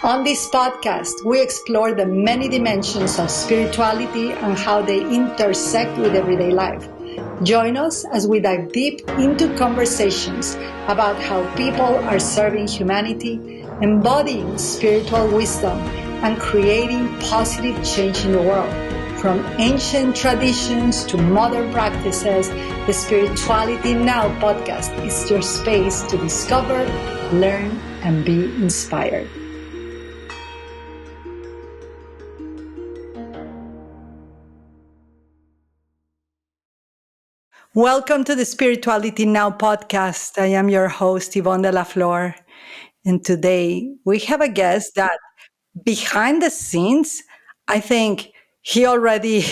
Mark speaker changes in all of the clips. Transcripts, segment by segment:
Speaker 1: On this podcast, we explore the many dimensions of spirituality and how they intersect with everyday life. Join us as we dive deep into conversations about how people are serving humanity, embodying spiritual wisdom, and creating positive change in the world. From ancient traditions to modern practices, the Spirituality Now podcast is your space to discover, learn, and be inspired. Welcome to the Spirituality Now podcast. I am your host, Ivonne Delaflor. And today we have a guest that behind the scenes, I think he already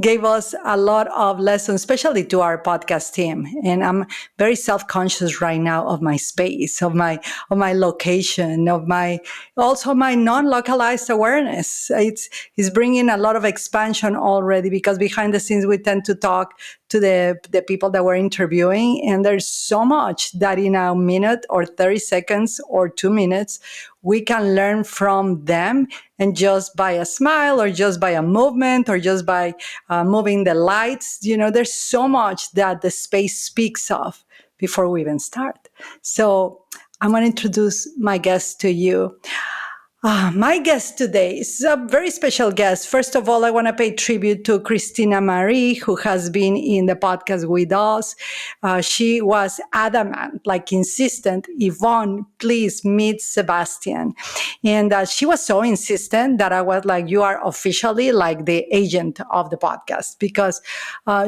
Speaker 1: gave us a lot of lessons, especially to our podcast team. And I'm very self-conscious right now of my space, of my location, of my non-localized awareness. It's bringing a lot of expansion already, because behind the scenes we tend to talk to the people that we're interviewing, and there's so much that in a minute or 30 seconds or 2 minutes we can learn from them, and just by a smile or just by a movement or just by moving the lights, there's so much that the space speaks of before we even start. So I'm going to introduce my guest to you. My guest today is a very special guest. First of all, I want to pay tribute to Christina Marie, who has been in the podcast with us. She was adamant, insistent, Ivonne, please meet Sebastian. And she was so insistent that I was like, you are officially the agent of the podcast, because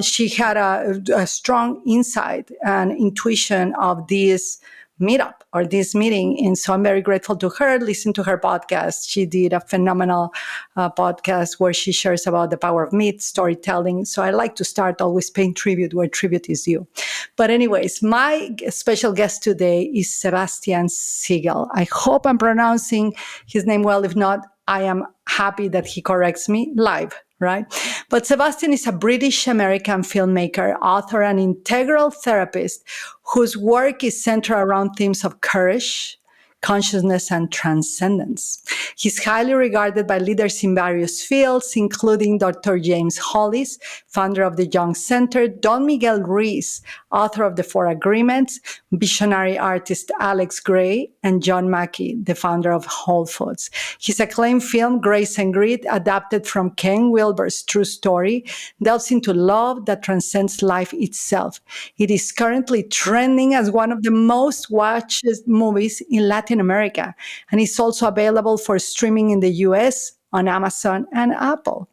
Speaker 1: she had a strong insight and intuition of this meetup or this meeting. And so I'm very grateful to her. Listen to her podcast. She did a phenomenal podcast where she shares about the power of myth, storytelling. So I like to start always paying tribute where tribute is due. But anyways, my special guest today is Sebastian Siegel. I hope I'm pronouncing his name well. If not, I am happy that he corrects me live. Right? But Sebastian is a British-American filmmaker, author, and integral therapist whose work is centered around themes of courage, consciousness, and transcendence. He's highly regarded by leaders in various fields, including Dr. James Hollis, founder of the Young Center, Don Miguel Ruiz, author of The Four Agreements, visionary artist Alex Gray, and John Mackey, the founder of Whole Foods. His acclaimed film, Grace and Greed, adapted from Ken Wilber's true story, delves into love that transcends life itself. It is currently trending as one of the most watched movies in Latin America, and is also available for streaming in the US on Amazon and Apple.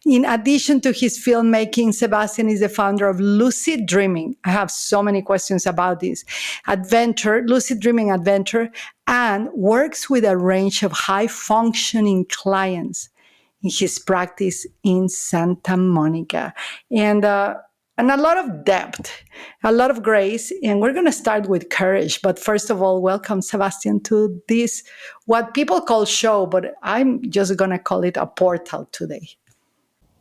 Speaker 1: In addition to his filmmaking, Sebastian is the founder of Lucid Dreaming. I have so many questions about this Lucid Dreaming Adventure, and works with a range of high-functioning clients in his practice in Santa Monica. And a lot of depth, a lot of grace. And we're going to start with courage. But first of all, welcome, Sebastian, to this, what people call show, but I'm just going to call it a portal today.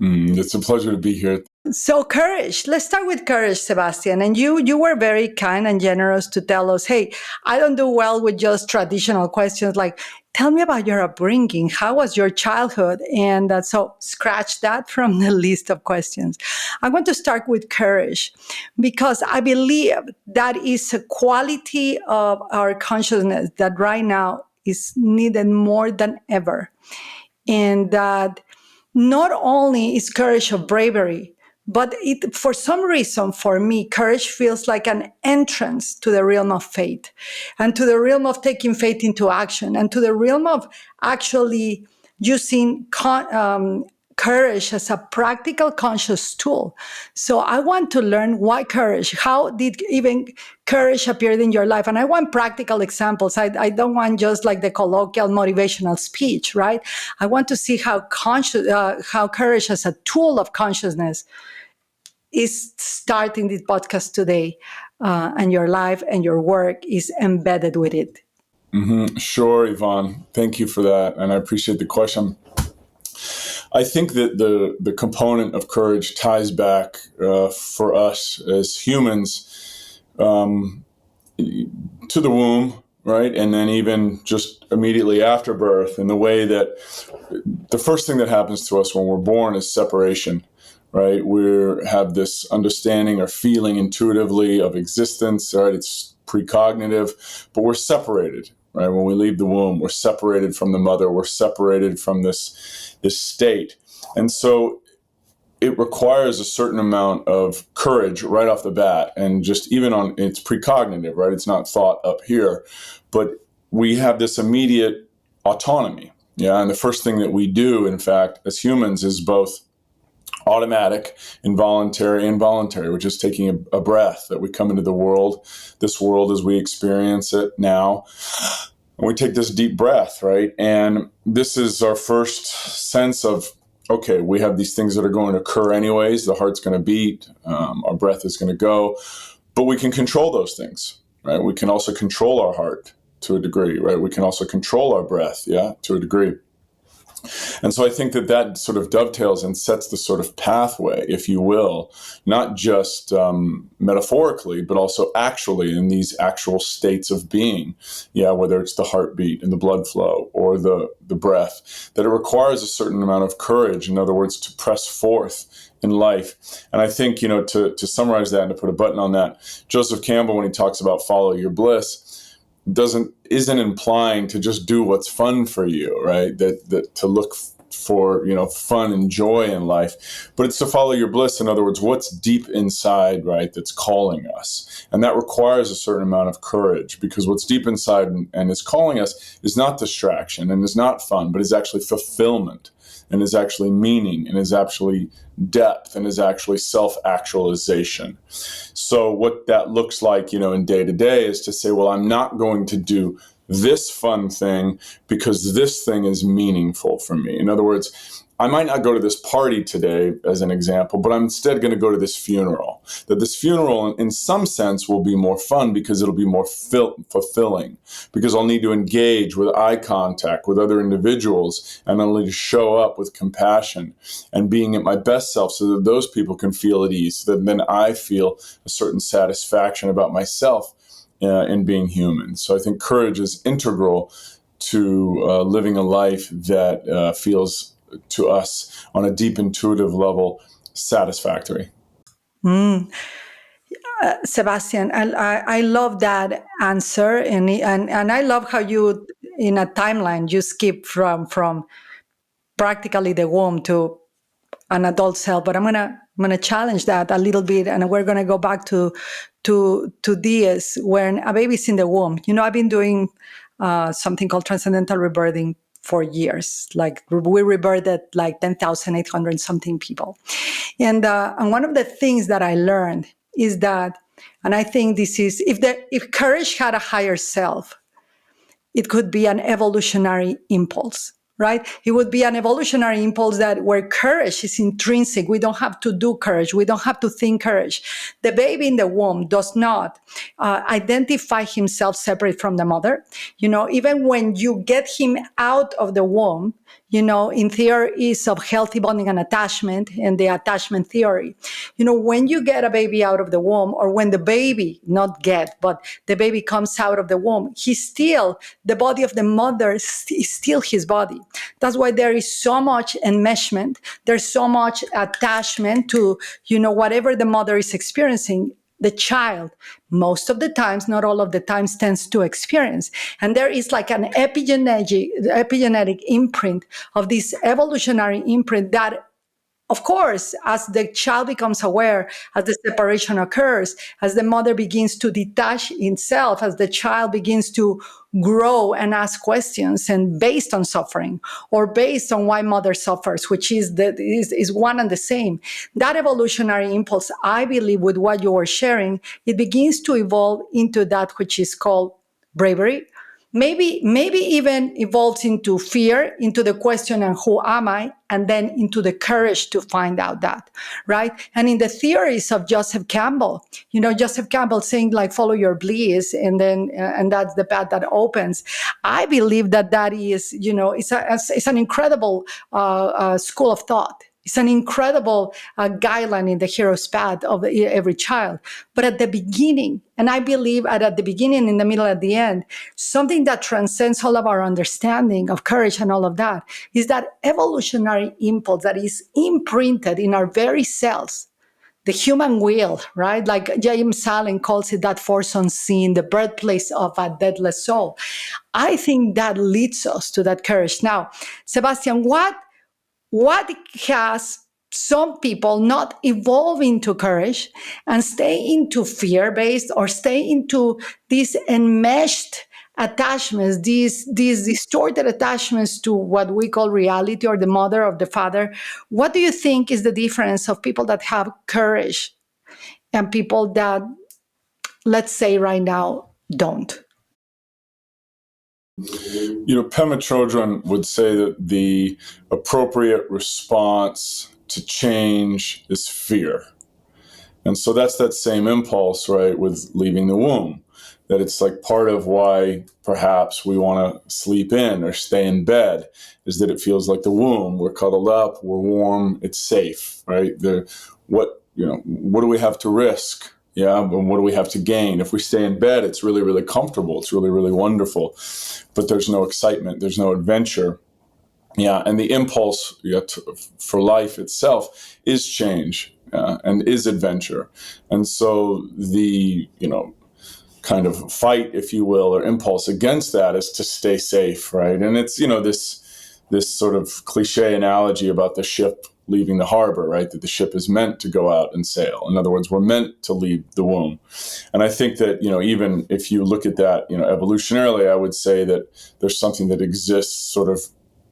Speaker 2: It's a pleasure to be here.
Speaker 1: So courage. Let's start with courage, Sebastian. And you were very kind and generous to tell us, hey, I don't do well with just traditional questions like, tell me about your upbringing. How was your childhood? And so scratch that from the list of questions. I want to start with courage, because I believe that is a quality of our consciousness that right now is needed more than ever. And that not only is courage of bravery, but for some reason, for me, courage feels like an entrance to the realm of faith, and to the realm of taking faith into action, and to the realm of actually using courage as a practical conscious tool. So I want to learn why courage. How did even courage appear in your life? And I want practical examples. I don't want just the colloquial motivational speech, right? I want to see how courage as a tool of consciousness is starting this podcast today, and your life and your work is embedded with it.
Speaker 2: Mm-hmm. Sure, Ivonne. Thank you for that. And I appreciate the question. I think that the component of courage ties back for us as humans to the womb, right? And then even just immediately after birth, in the way that the first thing that happens to us when we're born is separation, right? We have this understanding or feeling intuitively of existence, right? It's precognitive, but we're separated, right? When we leave the womb, we're separated from the mother, we're separated from this state. And so it requires a certain amount of courage right off the bat, and just even on it's precognitive, right? It's not thought up here, but we have this immediate autonomy. Yeah. And the first thing that we do, in fact, as humans is both automatic, involuntary, and voluntary, which is taking a breath, that we come into the world, this world as we experience it now. And we take this deep breath, right? And this is our first sense of, okay, we have these things that are going to occur anyways. The heart's going to beat, our breath is going to go, but we can control those things, right? We can also control our heart to a degree, right? We can also control our breath, yeah, to a degree. And so I think that sort of dovetails and sets the sort of pathway, if you will, not just metaphorically, but also actually in these actual states of being. Yeah, whether it's the heartbeat and the blood flow or the breath, that it requires a certain amount of courage, in other words, to press forth in life. And I think, to summarize that and to put a button on that, Joseph Campbell, when he talks about follow your bliss, isn't implying to just do what's fun for you, right? That to look for fun and joy in life, but it's to follow your bliss. In other words, what's deep inside, right, that's calling us, and that requires a certain amount of courage, because what's deep inside and is calling us is not distraction and is not fun, but is actually fulfillment, and is actually meaning, and is actually depth, and is actually self-actualization. So what that looks like, in day to day, is to say, well, I'm not going to do this fun thing because this thing is meaningful for me. In other words, I might not go to this party today, as an example, but I'm instead going to go to this funeral. That this funeral, in some sense, will be more fun because it'll be more fulfilling, because I'll need to engage with eye contact with other individuals, and I'll need to show up with compassion and being at my best self, so that those people can feel at ease, so that then I feel a certain satisfaction about myself in being human. So I think courage is integral to living a life that feels to us on a deep intuitive level satisfactory.
Speaker 1: Sebastian, I love that answer, and I love how you, in a timeline, you skip from practically the womb to an adult self. But I'm gonna challenge that a little bit, and we're gonna go back to this when a baby's in the womb. I've been doing something called transcendental rebirthing for years. Like, we rebirthed like 10,800 something people, and one of the things that I learned is that, and I think this is, if courage had a higher self, it could be an evolutionary impulse, right? It would be an evolutionary impulse that where courage is intrinsic. We don't have to do courage. We don't have to think courage. The baby in the womb does not identify himself separate from the mother. Even when you get him out of the womb, in theories of healthy bonding and attachment and the attachment theory, when you get a baby out of the womb, or when the baby, not get, but the baby comes out of the womb, the body of the mother is still his body. That's why there is so much enmeshment. There's so much attachment to, whatever the mother is experiencing. The child, most of the times, not all of the times, tends to experience. And there is like an epigenetic imprint of this evolutionary imprint that, of course, as the child becomes aware, as the separation occurs, as the mother begins to detach itself, as the child begins to grow and ask questions, and based on suffering or based on why mother suffers, which is one and the same, that evolutionary impulse, I believe, with what you were sharing, it begins to evolve into that which is called bravery. Maybe even evolves into fear, into the question, and who am I? And then into the courage to find out that, right? And in the theories of Joseph Campbell, Joseph Campbell saying, like, follow your bliss, and then, and that's the path that opens. I believe that is, it's an incredible school of thought. It's an incredible guideline in the hero's path of every child. But at the beginning, and I believe at the beginning, in the middle, at the end, something that transcends all of our understanding of courage and all of that is that evolutionary impulse that is imprinted in our very cells, the human will, right? Like James Allen calls it, that force unseen, the birthplace of a deathless soul. I think that leads us to that courage. Now, Sebastian, what has some people not evolve into courage and stay into fear-based or stay into these enmeshed attachments, these distorted attachments to what we call reality or the mother or the father? What do you think is the difference of people that have courage and people that, let's say right now, don't?
Speaker 2: Pema Chodron would say that the appropriate response to change is fear. And so that's that same impulse, right, with leaving the womb, that it's like part of why perhaps we want to sleep in or stay in bed is that it feels like the womb. We're cuddled up, we're warm, it's safe, right? What do we have to risk? Yeah, but what do we have to gain? If we stay in bed, it's really, really comfortable. It's really, really wonderful. But there's no excitement. There's no adventure. Yeah, and the impulse for life itself is change and is adventure. And so the, kind of fight, if you will, or impulse against that is to stay safe, right? And it's, this sort of cliche analogy about the ship leaving the harbor, right? That the ship is meant to go out and sail. In other words, we're meant to leave the womb. And I think that, even if you look at that, evolutionarily, I would say that there's something that exists sort of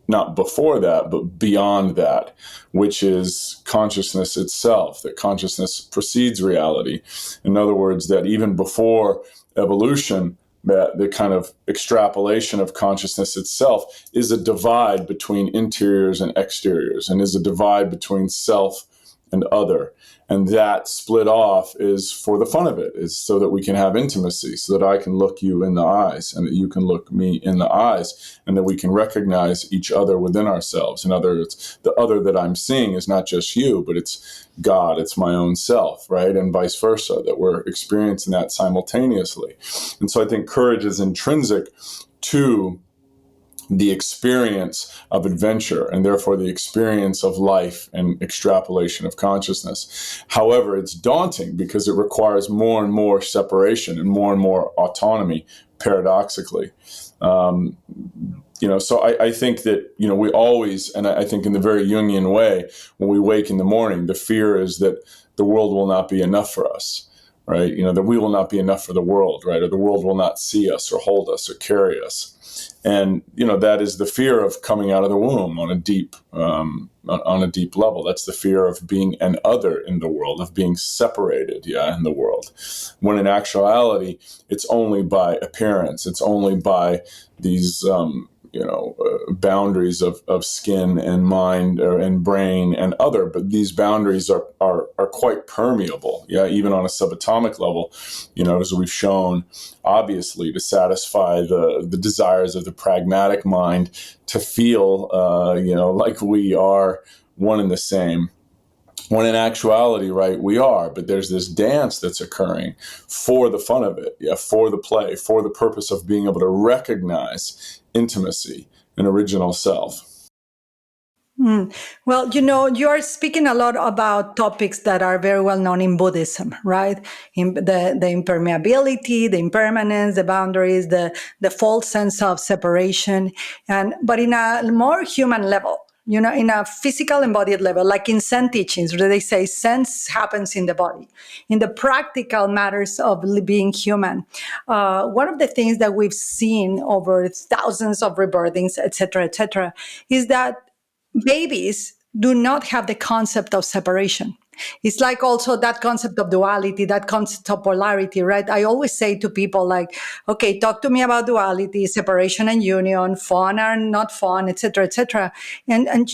Speaker 2: not before that, but beyond that, which is consciousness itself, that consciousness precedes reality. In other words, that even before evolution, that the kind of extrapolation of consciousness itself is a divide between interiors and exteriors, and is a divide between self and other. And that split off is for the fun of it, is so that we can have intimacy, so that I can look you in the eyes and that you can look me in the eyes, and that we can recognize each other within ourselves. In other words, the other that I'm seeing is not just you, but it's God, it's my own self, right? And vice versa, that we're experiencing that simultaneously. And so I think courage is intrinsic to the experience of adventure and therefore the experience of life and extrapolation of consciousness. However, it's daunting because it requires more and more separation and more autonomy, paradoxically. So I think that, we always, and I think in the very Jungian way, when we wake in the morning, the fear is that the world will not be enough for us, right? That we will not be enough for the world, right? Or the world will not see us or hold us or carry us. And, that is the fear of coming out of the womb on a deep level. That's the fear of being an other in the world, of being separated, in the world. When in actuality, it's only by appearance. It's only by these, boundaries of skin and mind and brain and other, but these boundaries are quite permeable, even on a subatomic level, as we've shown, obviously, to satisfy the desires of the pragmatic mind to feel, like we are one and the same. When in actuality, right, we are, but there's this dance that's occurring for the fun of it, for the play, for the purpose of being able to recognize intimacy and original self.
Speaker 1: Well, you are speaking a lot about topics that are very well known in Buddhism, right? The impermeability, the impermanence, the boundaries, the false sense of separation, but in a more human level, in a physical embodied level, like in Zen teachings, where they say sense happens in the body, in the practical matters of being human. One of the things that we've seen over thousands of rebirthings, et cetera, is that babies do not have the concept of separation. It's like also that concept of duality, that concept of polarity, right? I always say to people like, okay, talk to me about duality, separation and union, fun or not fun, et cetera, et cetera. And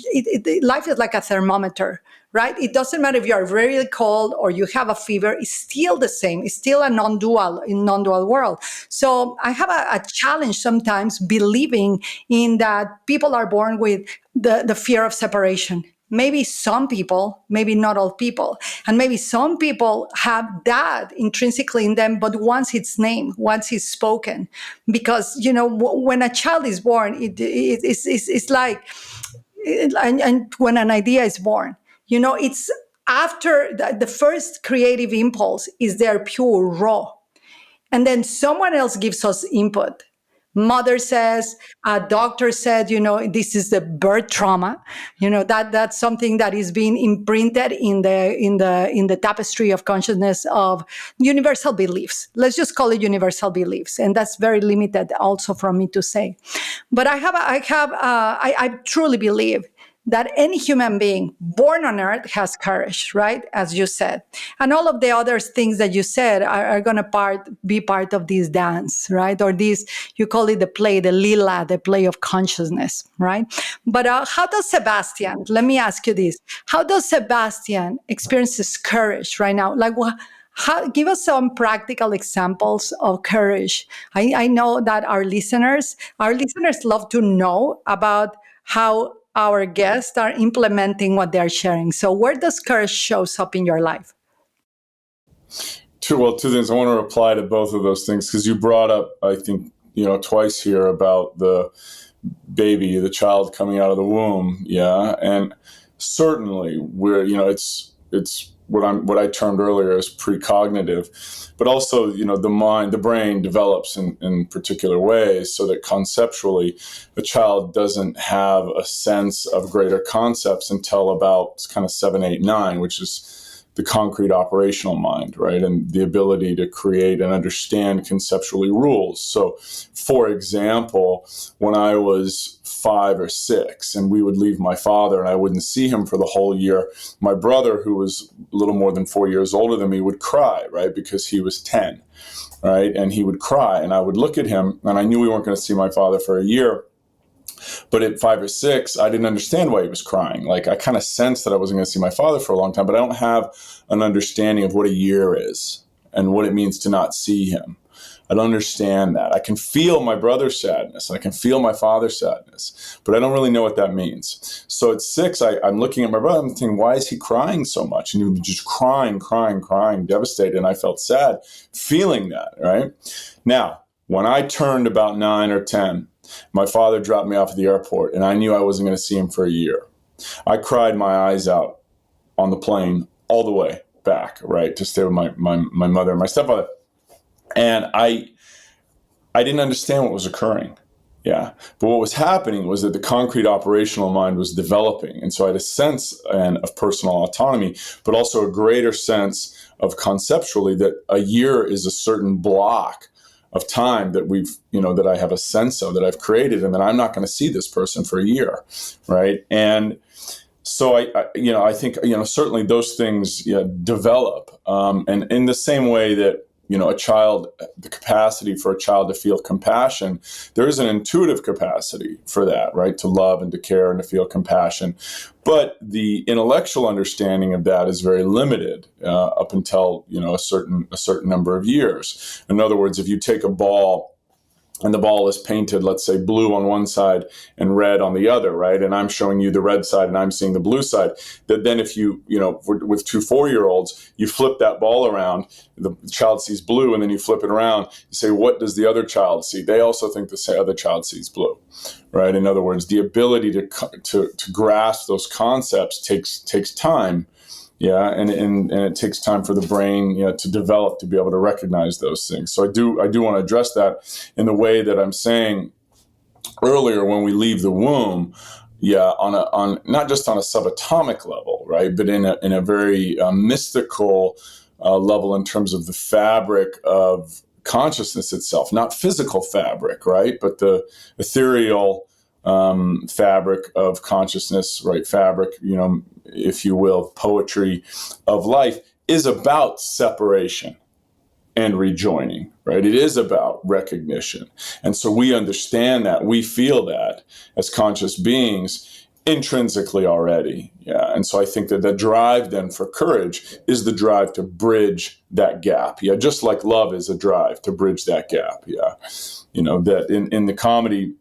Speaker 1: life is like a thermometer, right? It doesn't matter if you are very cold or you have a fever, it's still the same. It's still a non-dual world. So I have a challenge sometimes believing in that people are born with the fear of separation. maybe some people, maybe not all people, and maybe some people have that intrinsically in them, but once it's named, once it's spoken, because when a child is born, it's like, and when an idea is born, it's after the first creative impulse is there pure raw, and then someone else gives us input. Mother says, a doctor said, this is the birth trauma. That's something that is being imprinted in the tapestry of consciousness of universal beliefs. Let's just call it universal beliefs, and that's very limited also from me to say. But I truly believe that any human being born on earth has courage, right? As you said. And all of the other things that you said are going to be part of this dance, right? Or this, you call it the play, the lila, the play of consciousness, right? But how does Sebastian, let me ask you this, how does Sebastian experience his courage right now? Like, give us some practical examples of courage. I know that our listeners love to know about how our guests are implementing what they're sharing. So where does courage shows up in your life?
Speaker 2: Two things. I want to reply to both of those things because you brought up, I think, twice here about the baby, the child coming out of the womb. Yeah. And certainly it's what I termed earlier as precognitive, but also, the brain develops in particular ways so that conceptually a child doesn't have a sense of greater concepts until about kind of 7, 8, 9, which is the concrete operational mind, right? And the ability to create and understand conceptually rules. So, for example, when I was 5 or 6 and we would leave my father and I wouldn't see him for the whole year, my brother, who was a little more than 4 years older than me, would cry, right? Because he was 10, right? And he would cry and I would look at him and I knew we weren't going to see my father for a year. But at 5 or 6, I didn't understand why he was crying. Like, I kind of sensed that I wasn't going to see my father for a long time, but I don't have an understanding of what a year is and what it means to not see him. I don't understand that. I can feel my brother's sadness and I can feel my father's sadness, but I don't really know what that means. So at 6, I'm looking at my brother, I'm thinking, why is he crying so much? And he was just crying, devastated. And I felt sad feeling that, right? Now, when I turned about 9 or 10, my father dropped me off at the airport and I knew I wasn't going to see him for a year. I cried my eyes out on the plane all the way back, right, to stay with my mother and my stepfather. And I didn't understand what was occurring. Yeah. But what was happening was that the concrete operational mind was developing. And so I had a sense of personal autonomy, but also a greater sense of conceptually that a year is a certain block of time that that I have a sense of, that I've created, and that I'm not going to see this person for a year, right? And so I think certainly those things develop, and in the same way that the capacity for a child to feel compassion, there is an intuitive capacity for that, right? To love and to care and to feel compassion. But the intellectual understanding of that is very limited up until, a certain number of years. In other words, if you take a ball and the ball is painted, let's say, blue on one side and red on the other, right? And I'm showing you the red side and I'm seeing the blue side. That then if with 2 4-year-olds, you flip that ball around, the child sees blue, and then you flip it around, you say, what does the other child see? They also think the other child sees blue, right? In other words, the ability to grasp those concepts takes time. Yeah, and it takes time for the brain, to develop, to be able to recognize those things. So I do want to address that in the way that I'm saying earlier. When we leave the womb, on not just on a subatomic level, right, but in a very mystical level in terms of the fabric of consciousness itself, not physical fabric, right, but the ethereal fabric of consciousness, right? Fabric, if you will, poetry of life is about separation and rejoining, right? It is about recognition. And so we understand that, we feel that as conscious beings intrinsically already. Yeah. And so I think that the drive then for courage is the drive to bridge that gap. Yeah. Just like love is a drive to bridge that gap. Yeah. That in the comedy,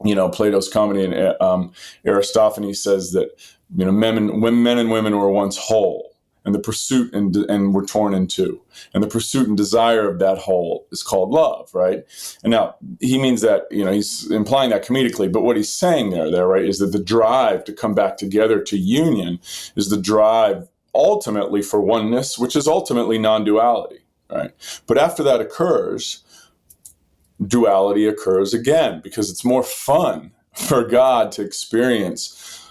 Speaker 2: Plato's comedy, and Aristophanes says that men and women were once whole, and the pursuit and were torn in two, and the pursuit and desire of that whole is called love, right? And now he means that, he's implying that comedically, but what he's saying there, right, is that the drive to come back together to union is the drive ultimately for oneness, which is ultimately non-duality, right? But after that occurs, duality occurs again, because it's more fun for God to experience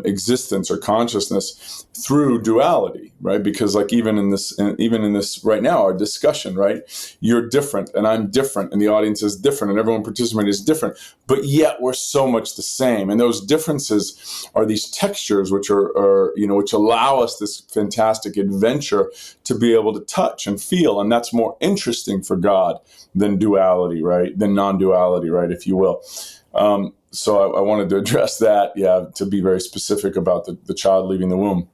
Speaker 2: existence or consciousness through duality, right? Because like even in this right now, our discussion, right? You're different and I'm different and the audience is different and everyone participating is different, but yet we're so much the same. And those differences are these textures which which allow us this fantastic adventure to be able to touch and feel. And that's more interesting for God than duality, right? Than non-duality, right? If you will. So I wanted to address that, to be very specific about the child leaving the womb.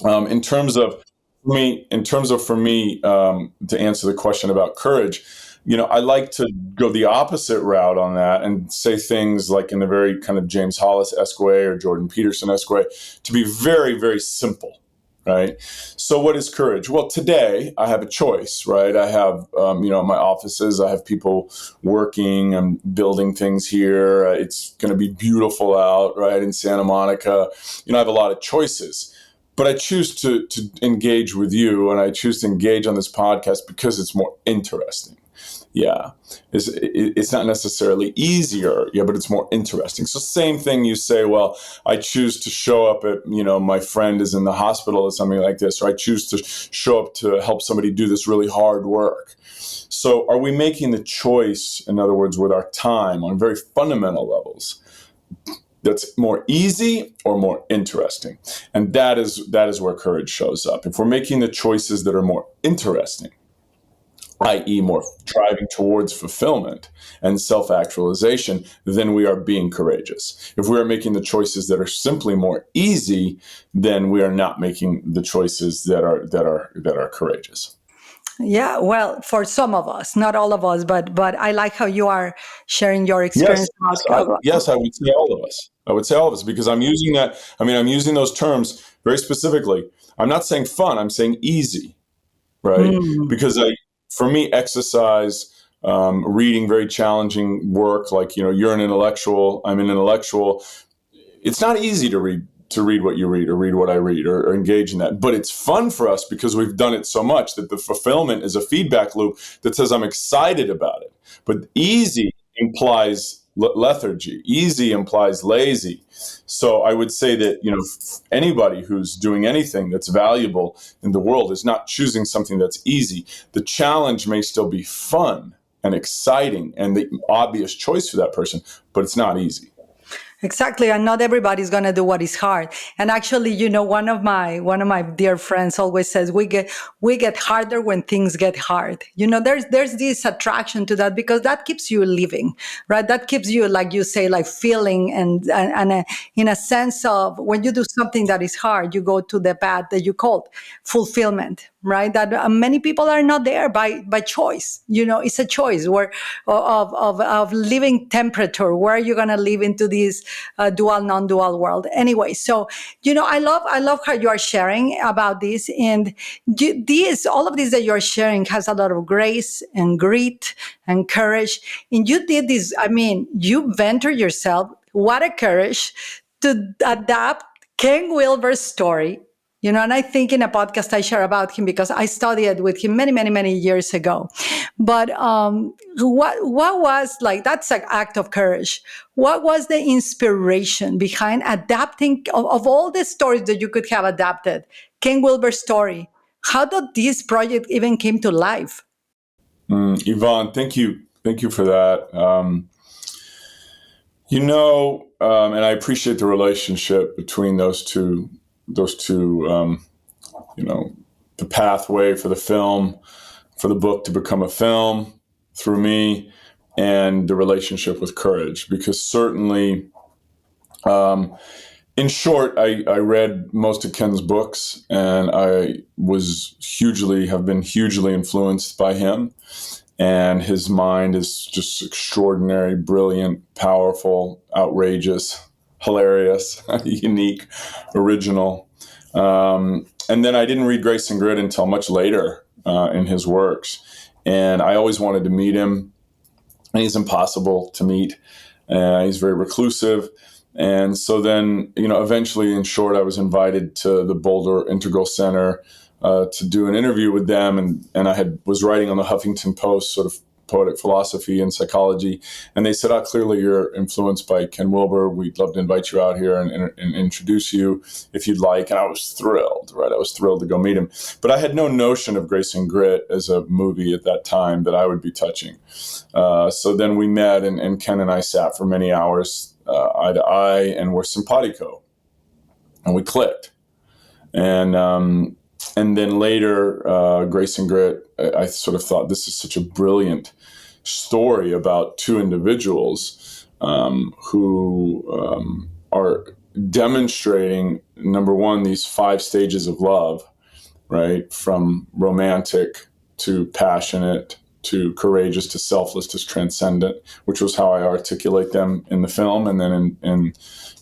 Speaker 2: In terms of for me, to answer the question about courage, I like to go the opposite route on that and say things like in the very kind of James Hollis-esque way or Jordan Peterson-esque way, to be very, very simple. Right. So what is courage? Well, today I have a choice, right? I have, my offices, I have people working, I'm building things here. It's going to be beautiful out, right? In Santa Monica, I have a lot of choices, but I choose to engage with you and I choose to engage on this podcast because it's more interesting. It's not necessarily easier, but it's more interesting. So same thing, you say, well, I choose to show up at, my friend is in the hospital or something like this, or I choose to show up to help somebody do this really hard work. So are we making the choice, in other words, with our time on very fundamental levels, that's more easy or more interesting? And that is where courage shows up. If we're making the choices that are more interesting, i.e. more driving towards fulfillment and self-actualization, then we are being courageous. If we are making the choices that are simply more easy, then we are not making the choices that are courageous.
Speaker 1: Yeah, well, for some of us, not all of us, but I like how you are sharing your
Speaker 2: Yes,
Speaker 1: experience
Speaker 2: yes, I would say all of us. I would say all of us, because I'm using that. I'm using those terms very specifically. I'm not saying fun. I'm saying easy, right?
Speaker 1: Mm.
Speaker 2: Because for me, exercise, reading very challenging work, like, you're an intellectual, I'm an intellectual. It's not easy to read what you read or read what I read or engage in that. But it's fun for us because we've done it so much that the fulfillment is a feedback loop that says I'm excited about it. But easy implies lethargy. Easy implies lazy. So I would say that, anybody who's doing anything that's valuable in the world is not choosing something that's easy. The challenge may still be fun and exciting and the obvious choice for that person, but it's not easy.
Speaker 1: Exactly, and not everybody's going to do what is hard. And actually, one of my dear friends always says we get harder when things get hard. There's this attraction to that because that keeps you living, right? That keeps you, like you say, like feeling and in a sense of when you do something that is hard, you go to the path that you called fulfillment, right? That many people are not there by choice. It's a choice where of living temperature. Where are you going to live into this dual, non-dual world? Anyway, so I love how you are sharing about this, and all of this that you're sharing has a lot of grace and grit and courage. And you did this. I mean, you venture yourself. What a courage to adapt Ken Wilber's story. And I think in a podcast I share about him because I studied with him many, many, many years ago. But what was, like, that's an act of courage. What was the inspiration behind adapting of all the stories that you could have adapted? Ken Wilber's story. How did this project even came to life?
Speaker 2: Ivonne, thank you for that. And I appreciate the relationship between those two. The pathway for the film, for the book to become a film through me, and the relationship with courage. Because certainly, in short, I read most of Ken's books, and I have been hugely influenced by him. And his mind is just extraordinary, brilliant, powerful, outrageous, hilarious, unique, original. And then I didn't read Grace and Grit until much later in his works. And I always wanted to meet him. And he's impossible to meet. He's very reclusive. And so then, eventually, in short, I was invited to the Boulder Integral Center to do an interview with them. And I was writing on the Huffington Post, sort of poetic philosophy and psychology. And they said, clearly you're influenced by Ken Wilber. We'd love to invite you out here and introduce you if you'd like. And I was thrilled, right? I was thrilled to go meet him. But I had no notion of Grace and Grit as a movie at that time that I would be touching. So then we met, and Ken and I sat for many hours eye to eye, and were simpatico. And we clicked. And then later, Grace and Grit, I sort of thought, this is such a brilliant story about two individuals who are demonstrating, number one, these 5 stages of love, right? From romantic to passionate to courageous to selfless to transcendent, which was how I articulate them in the film, and then in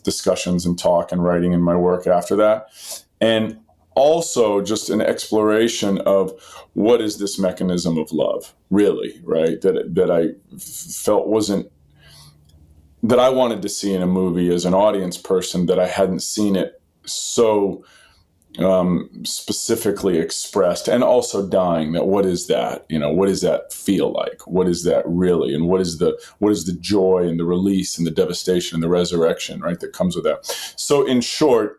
Speaker 2: discussions and talk and writing in my work after that. And also just an exploration of what is this mechanism of love, really, right? That I felt that I wanted to see in a movie as an audience person, that I hadn't seen it so specifically expressed, and also dying. That what is that? What does that feel like? What is that really? And what is the joy and the release and the devastation and the resurrection, right, that comes with that? So in short,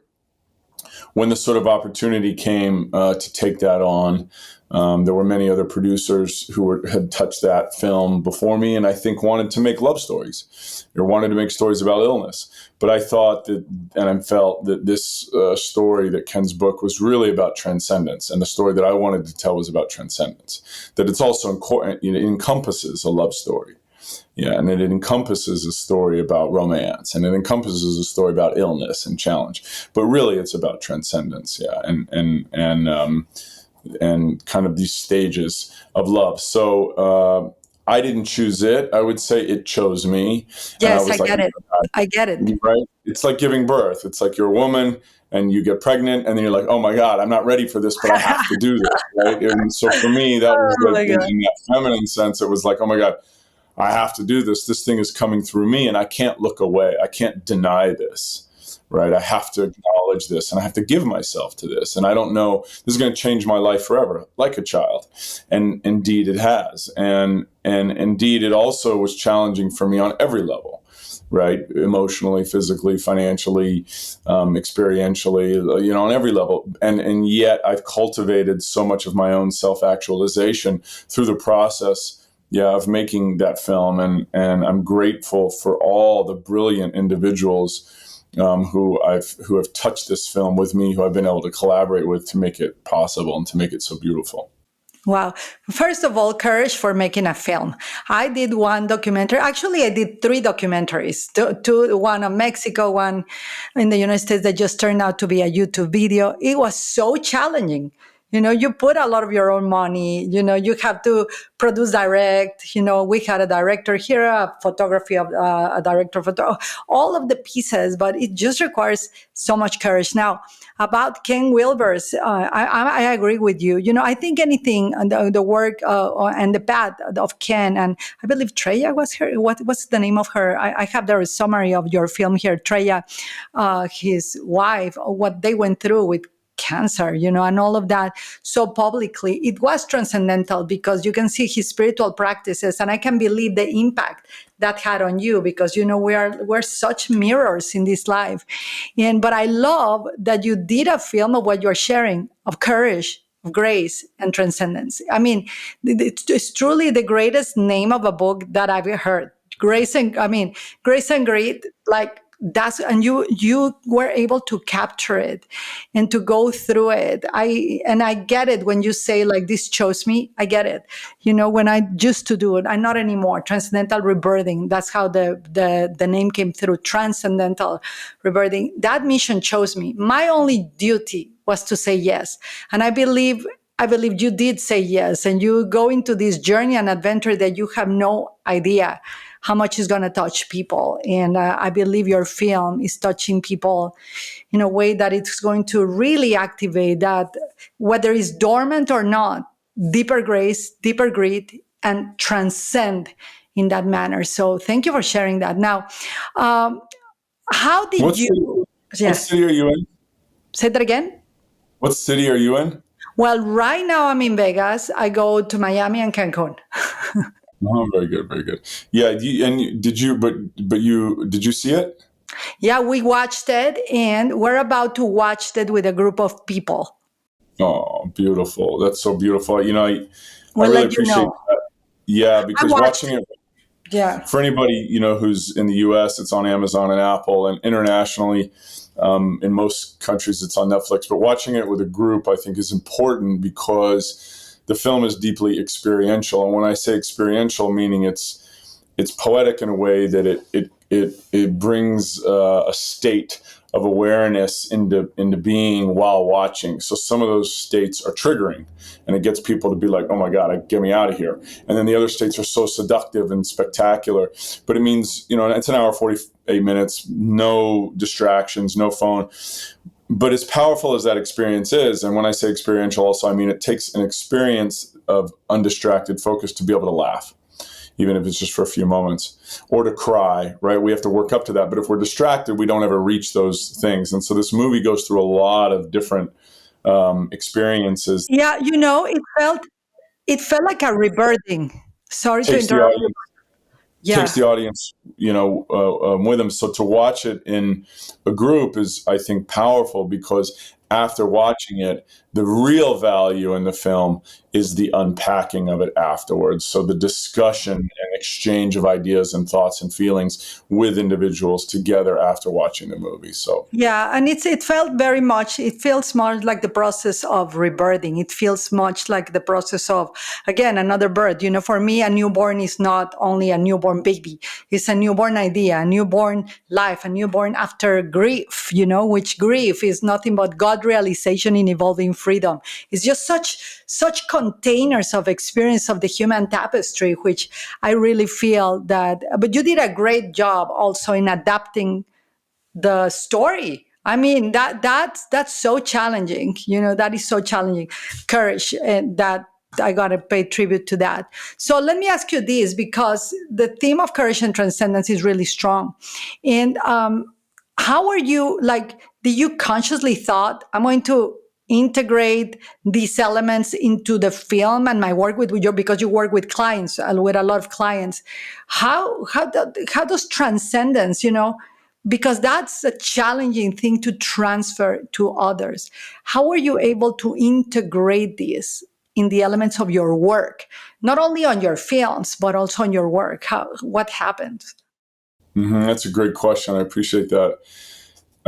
Speaker 2: when the sort of opportunity came to take that on, there were many other producers who had touched that film before me, and I think wanted to make love stories, or wanted to make stories about illness. But I thought that, and I felt that this story, that Ken's book, was really about transcendence, and the story that I wanted to tell was about transcendence. That it's also it encompasses a love story. Yeah, and it encompasses a story about romance, and it encompasses a story about illness and challenge. But really, it's about transcendence, yeah, and kind of these stages of love. So I didn't choose it. I would say it chose me. And
Speaker 1: Yes, I
Speaker 2: was like,
Speaker 1: get it. I get it.
Speaker 2: right? It's like giving birth. It's like you're a woman and you get pregnant, and then you're like, oh my God, I'm not ready for this, but I have to do this, right? And so for me, that was
Speaker 1: Oh
Speaker 2: like
Speaker 1: my God.
Speaker 2: in that feminine sense, it was like, oh my God, I have to do this. This thing is coming through me, and I can't look away. I can't deny this, right? I have to acknowledge this, and I have to give myself to this. And I don't know, this is going to change my life forever, like a child. And indeed it has. And indeed it also was challenging for me on every level, right? Emotionally, physically, financially, experientially, on every level. And yet I've cultivated so much of my own self-actualization through the process, of making that film. And I'm grateful for all the brilliant individuals who have touched this film with me, who I've been able to collaborate with to make it possible and to make it so beautiful.
Speaker 1: Wow. First of all, courage for making a film. I did one documentary. Actually, I did 3 documentaries. One on Mexico, one in the United States that just turned out to be a YouTube video. It was so challenging. You put a lot of your own money, you have to produce direct, we had a director here, a photography of a director, all of the pieces, but it just requires so much courage. Now, about Ken Wilber's, I agree with you. I think anything, the work and the path of Ken, and I believe Treya was her, what's the name of her? I have the summary of your film here. Treya, his wife, what they went through with cancer, and all of that so publicly. It was transcendental because you can see his spiritual practices, and I can believe the impact that had on you because we're such mirrors in this life. But I love that you did a film of what you're sharing, of courage, of grace, and transcendence. I mean, it's truly the greatest name of a book that I've heard. Grace and Grit, like that's, and you were able to capture it and to go through it. I get it when you say like this chose me. I get it. When I used to do it, I'm not anymore. Transcendental rebirthing. That's how the name came through. Transcendental rebirthing. That mission chose me. My only duty was to say yes. And I believe you did say yes, and you go into this journey and adventure that you have no idea how much it's going to touch people. And I believe your film is touching people in a way that it's going to really activate that, whether it's dormant or not, deeper grace, deeper greed, and transcend in that manner. So thank you for sharing that. Now, um, how did
Speaker 2: What
Speaker 1: you,
Speaker 2: city, what
Speaker 1: yeah,
Speaker 2: city are you in?
Speaker 1: say that again?
Speaker 2: What city are you in?
Speaker 1: Well, right now I'm in Vegas. I go to Miami and Cancun.
Speaker 2: Oh, very good, very good. Yeah, did you see it?
Speaker 1: Yeah, we watched it and we're about to watch it with a group of people.
Speaker 2: Oh, beautiful. That's so beautiful. I
Speaker 1: We'll
Speaker 2: really
Speaker 1: let you
Speaker 2: appreciate
Speaker 1: know.
Speaker 2: that. Yeah,
Speaker 1: I
Speaker 2: because
Speaker 1: watched,
Speaker 2: watching it
Speaker 1: yeah.
Speaker 2: for anybody, who's in the US, it's on Amazon and Apple, and internationally, in most countries, it's on Netflix. But watching it with a group, I think, is important because the film is deeply experiential. And when I say experiential, meaning it's poetic in a way that it brings a state of awareness into being while watching. So some of those states are triggering, and it gets people to be like, "Oh my God, get me out of here!" And then the other states are so seductive and spectacular. But it means it's an hour 48 minutes, no distractions, no phone. But as powerful as that experience is, and when I say experiential, also I mean it takes an experience of undistracted focus to be able to laugh, even if it's just for a few moments, or to cry, right? We have to work up to that. But if we're distracted, we don't ever reach those things. And so this movie goes through a lot of different experiences.
Speaker 1: Yeah, it felt like a rebirthing. Sorry to
Speaker 2: Takes the
Speaker 1: interrupt you.
Speaker 2: audience takes
Speaker 1: Yeah.
Speaker 2: the audience, with them. So to watch it in a group is, I think, powerful because after watching it, the real value in the film is the unpacking of it afterwards. So the discussion and exchange of ideas and thoughts and feelings with individuals together after watching the movie. So,
Speaker 1: Yeah, and it feels much like the process of rebirthing. It feels much like the process of, again, another birth. For me, a newborn is not only a newborn baby, it's a newborn idea, a newborn life, a newborn after grief, which grief is nothing but God realization in evolving freedom. It's just such containers of experience of the human tapestry, which I really feel that, but you did a great job also in adapting the story. I mean, that's so challenging. That is so challenging. Courage, and that I gotta pay tribute to that. So let me ask you this, because the theme of courage and transcendence is really strong. And how are you, like, did you consciously thought, I'm going to integrate these elements into the film and my work with you, because you work with clients, with a lot of clients. How does transcendence, because that's a challenging thing to transfer to others. How are you able to integrate this in the elements of your work, not only on your films, but also on your work? What happens?
Speaker 2: that's a great question. I appreciate that.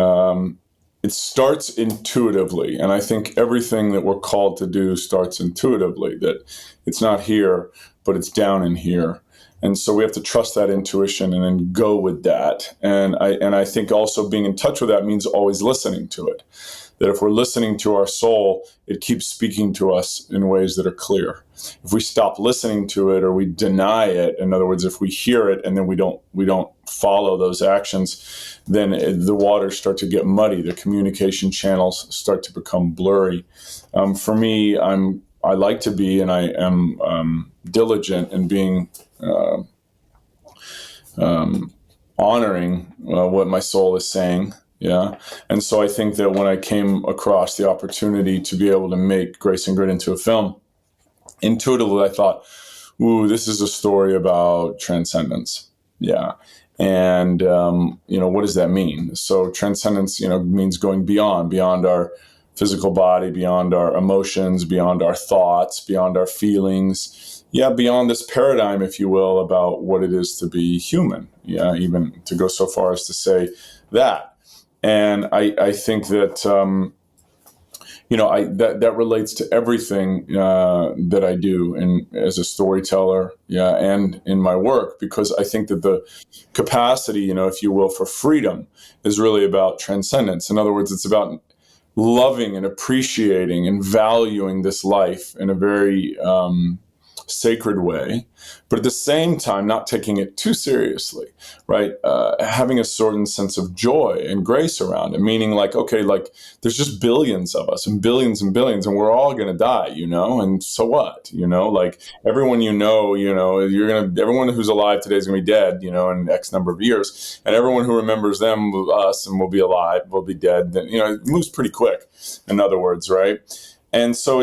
Speaker 2: Um, it starts intuitively, and I think everything that we're called to do starts intuitively, that it's not here, but it's down in here. And so we have to trust that intuition and then go with that. And I think also being in touch with that means always listening to it. That if we're listening to our soul, it keeps speaking to us in ways that are clear. If we stop listening to it or we deny it, in other words, if we hear it and then we don't follow those actions, then the waters start to get muddy. The communication channels start to become blurry. For me, I like to be, and I am diligent in being honoring what my soul is saying. Yeah. And so I think that when I came across the opportunity to be able to make Grace and Grit into a film, intuitively I thought, ooh, this is a story about transcendence. Yeah. And, what does that mean? So transcendence, means going beyond our physical body, beyond our emotions, beyond our thoughts, beyond our feelings. Yeah, beyond this paradigm, if you will, about what it is to be human. Yeah, even to go so far as to say that. And I think that that relates to everything that I do and as a storyteller, yeah, and in my work, because I think that the capacity, if you will, for freedom is really about transcendence. In other words, it's about loving and appreciating and valuing this life in a very sacred way, but at the same time, not taking it too seriously, right? Having a certain sense of joy and grace around it, meaning like, okay, like there's just billions of us and billions, and we're all going to die, and so what, like everyone, everyone who's alive today is going to be dead, in X number of years, and everyone who remembers them, us, and will be alive, will be dead. Then, it moves pretty quick, in other words, right? And so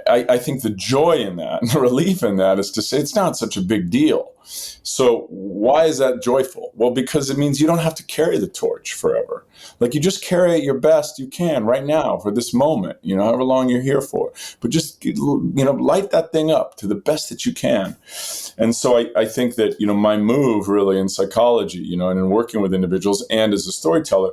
Speaker 2: I think the joy in that and the relief in that is to say it's not such a big deal. So why is that joyful? Well, because it means you don't have to carry the torch forever. Like you just carry it your best you can right now for this moment, however long you're here for. But just, light that thing up to the best that you can. And so I think that, my move really in psychology, and in working with individuals and as a storyteller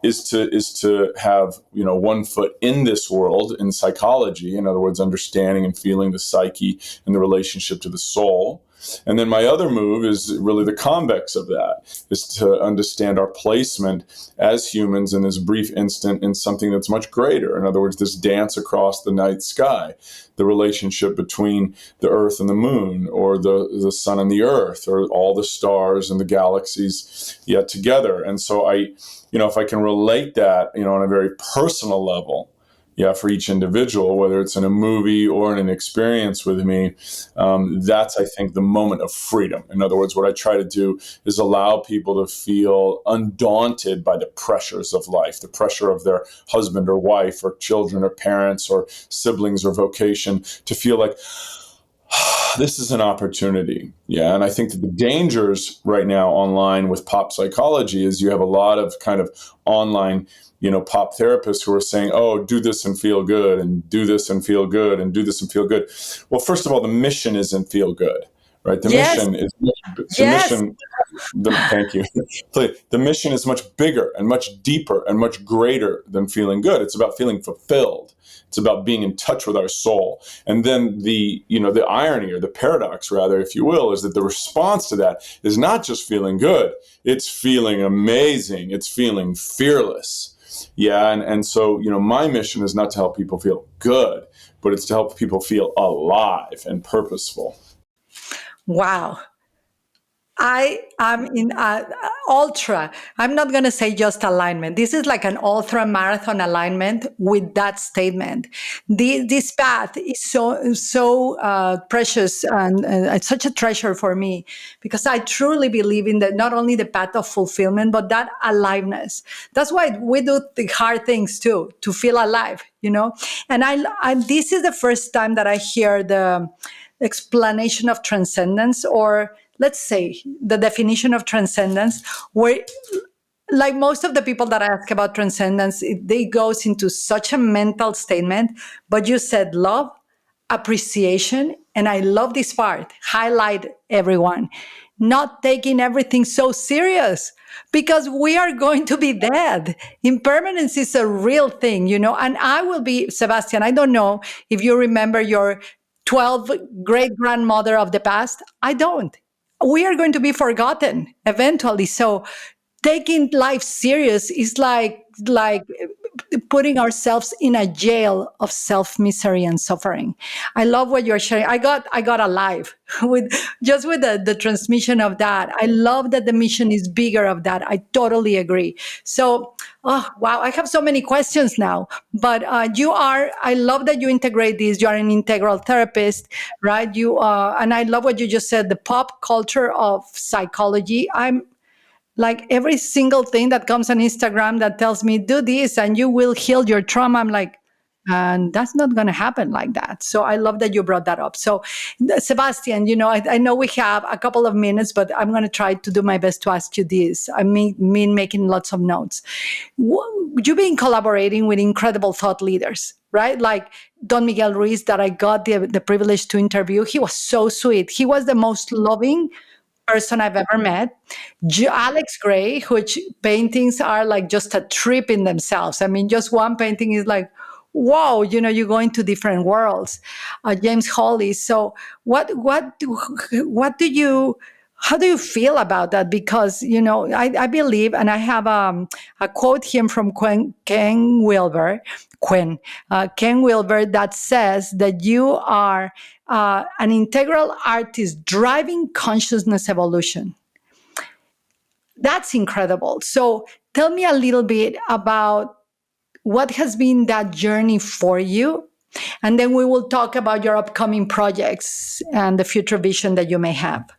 Speaker 2: is to have, one foot in this world in psychology, in other words, understanding and feeling the psyche and the relationship to the soul. And then my other move is really the convex of that, is to understand our placement as humans in this brief instant in something that's much greater. In other words, this dance across the night sky, the relationship between the earth and the moon, or the sun and the earth, or all the stars and the galaxies yet together. And so if I can relate that, on a very personal level, for each individual, whether it's in a movie or in an experience with me, that's, I think, the moment of freedom. In other words, what I try to do is allow people to feel undaunted by the pressures of life, the pressure of their husband or wife or children or parents or siblings or vocation, to feel like, this is an opportunity. And I think that the dangers right now online with pop psychology is you have a lot of kind of online, pop therapists who are saying, oh, do this and feel good, and do this and feel good, and do this and feel good. Well, first of all, the mission isn't feel good, right? The
Speaker 1: Yes,
Speaker 2: mission is
Speaker 1: yes.
Speaker 2: thank you. The mission is much bigger and much deeper and much greater than feeling good. It's about feeling fulfilled. It's about being in touch with our soul. And then the irony, or the paradox rather, if you will, is that the response to that is not just feeling good. It's feeling amazing. It's feeling fearless. And so, my mission is not to help people feel good, but it's to help people feel alive and purposeful.
Speaker 1: Wow. I am in ultra. I'm not going to say just alignment. This is like an ultra marathon alignment with that statement. This path is so precious, and it's such a treasure for me, because I truly believe in that, not only the path of fulfillment, but that aliveness. That's why we do the hard things too, to feel alive. And I this is the first time that I hear the explanation of transcendence, or let's say the definition of transcendence, where, like most of the people that I ask about transcendence, they goes into such a mental statement. But you said love, appreciation, and I love this part, highlight everyone, not taking everything so serious, because we are going to be dead. Impermanence is a real thing, and I will be, Sebastian, I don't know if you remember your 12 great grandmother of the past. I don't. We are going to be forgotten eventually. So taking life serious is like putting ourselves in a jail of self misery and suffering. I love what you're sharing. I got alive with the transmission of that. I love that the mission is bigger of that. I totally agree. So, oh wow, I have so many questions now. But I love that you integrate this. You are an integral therapist, right? And I love what you just said. The pop culture of psychology. I'm like, every single thing that comes on Instagram that tells me, do this and you will heal your trauma. I'm like, and that's not going to happen like that. So I love that you brought that up. So, Sebastian, I know we have a couple of minutes, but I'm going to try to do my best to ask you this. I mean making lots of notes. You've been collaborating with incredible thought leaders, right? Like Don Miguel Ruiz, that I got the privilege to interview. He was so sweet. He was the most loving person I've ever met. Alex Gray, which paintings are like just a trip in themselves. I mean, just one painting is like, wow, you go into different worlds. James Hawley. So what do you? How do you feel about that? Because, I believe, and I have a quote here from Ken Wilber, Ken Wilber, that says that you are an integral artist driving consciousness evolution. That's incredible. So tell me a little bit about what has been that journey for you. And then we will talk about your upcoming projects and the future vision that you may have.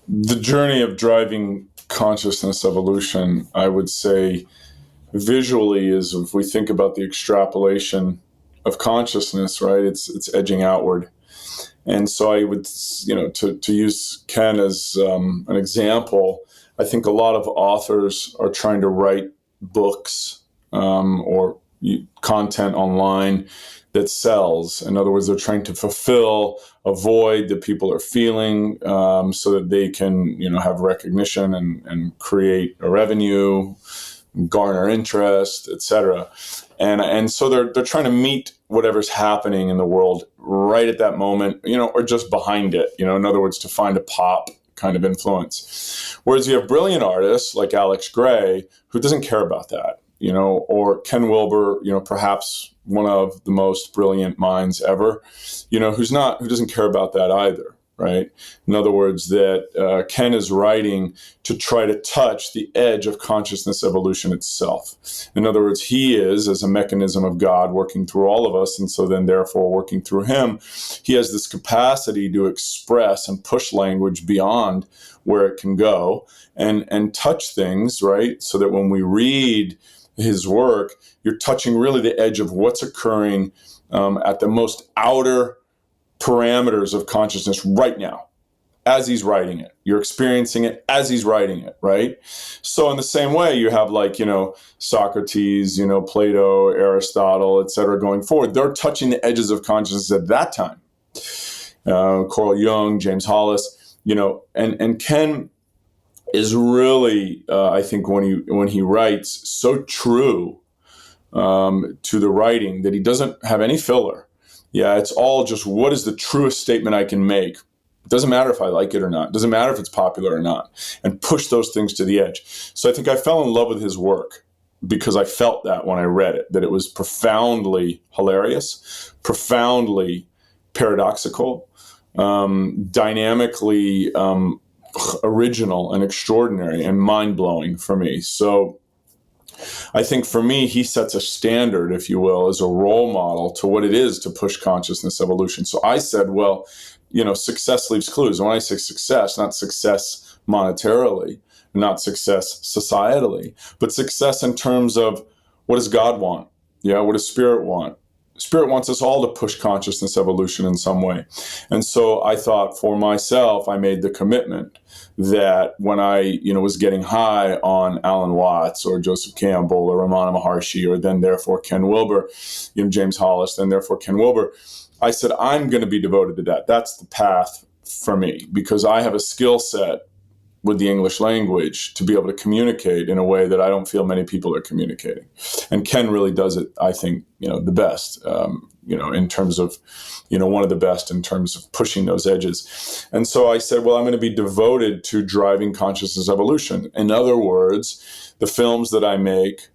Speaker 2: The journey of driving consciousness evolution, I would say, visually, is if we think about the extrapolation of consciousness, right? It's edging outward. And so I would, to use Ken as an example, I think a lot of authors are trying to write books or content online that sells. In other words, they're trying to fulfill a void that people are feeling so that they can, have recognition and create a revenue, garner interest, etc. And so they're trying to meet whatever's happening in the world right at that moment, or just behind it, in other words, to find a pop kind of influence. Whereas you have brilliant artists like Alex Gray, who doesn't care about that, or Ken Wilber, perhaps one of the most brilliant minds ever, who doesn't care about that either. Right. In other words, that Ken is writing to try to touch the edge of consciousness evolution itself. In other words, he is, as a mechanism of God, working through all of us. And so then, therefore, working through him, he has this capacity to express and push language beyond where it can go and touch things, right? So that when we read his work, you're touching really the edge of what's occurring at the most outer parameters of consciousness right now, as he's writing it. You're experiencing it as he's writing it, right? So in the same way, you have Socrates, Plato, Aristotle, etc. going forward. They're touching the edges of consciousness at that time. Carl Jung, James Hollis, and Ken is really, I think, when he writes, so true to the writing that he doesn't have any filler. Yeah, it's all just what is the truest statement I can make. It doesn't matter if I like it or not. It doesn't matter if it's popular or not. And push those things to the edge. So I think I fell in love with his work because I felt that when I read it, that it was profoundly hilarious, profoundly paradoxical, dynamically original and extraordinary and mind-blowing for me. So I think for me, he sets a standard, if you will, as a role model to what it is to push consciousness evolution. So I said, well, success leaves clues. And when I say success, not success monetarily, not success societally, but success in terms of what does God want? Yeah, what does Spirit want? Spirit wants us all to push consciousness evolution in some way. And so I thought for myself, I made the commitment that when I, was getting high on Alan Watts or Joseph Campbell or Ramana Maharshi or then therefore Ken Wilber, James Hollis, then therefore Ken Wilber, I said, I'm going to be devoted to that. That's the path for me because I have a skill set with the English language to be able to communicate in a way that I don't feel many people are communicating. And Ken really does it, I think, the best, in terms of, one of the best in terms of pushing those edges. And so I said, well, I'm going to be devoted to driving consciousness evolution. In other words, the films that I make,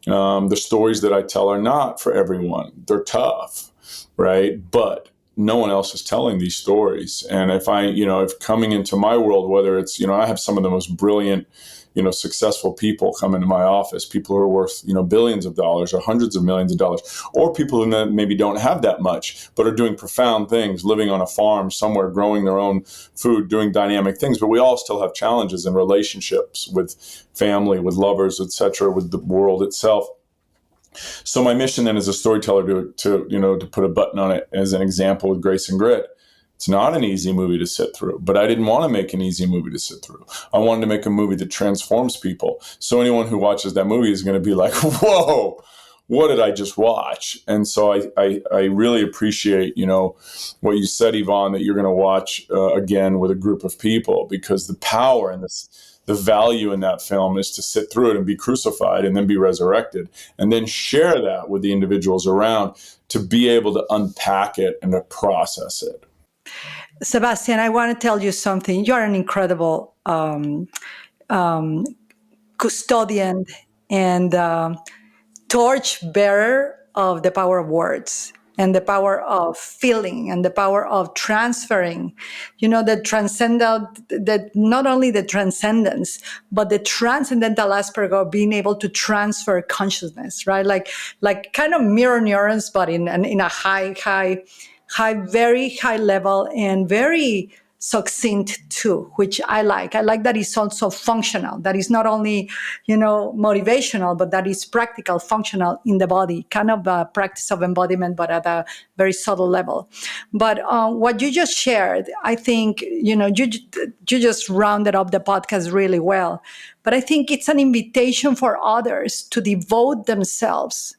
Speaker 2: the stories that I tell are not for everyone. They're tough, right? But no one else is telling these stories. And if if coming into my world, whether it's, I have some of the most brilliant, successful people come into my office, people who are worth, billions of dollars or hundreds of millions of dollars, or people who maybe don't have that much, but are doing profound things, living on a farm somewhere, growing their own food, doing dynamic things. But we all still have challenges in relationships with family, with lovers, etc., with the world itself. So my mission then as a storyteller to put a button on it as an example with Grace and Grit. It's not an easy movie to sit through, but I didn't want to make an easy movie to sit through. I wanted to make a movie that transforms people. So anyone who watches that movie is going to be like, whoa, what did I just watch? And so I really appreciate, what you said, Ivonne, that you're going to watch again with a group of people, because the power and the value in that film is to sit through it and be crucified and then be resurrected and then share that with the individuals around to be able to unpack it and to process it.
Speaker 1: Sebastian, I want to tell you something. You are an incredible um, custodian and torch bearer of the power of words and the power of feeling and the power of transferring, the transcendent, that not only the transcendence, but the transcendental aspect of being able to transfer consciousness, right? Like kind of mirror neurons, but in a high, very high level and very succinct too, which I like. I like that it's also functional, that is not only, motivational, but that is practical, functional in the body, kind of a practice of embodiment, but at a very subtle level. But what you just shared, I think, you just rounded up the podcast really well. But I think it's an invitation for others to devote themselves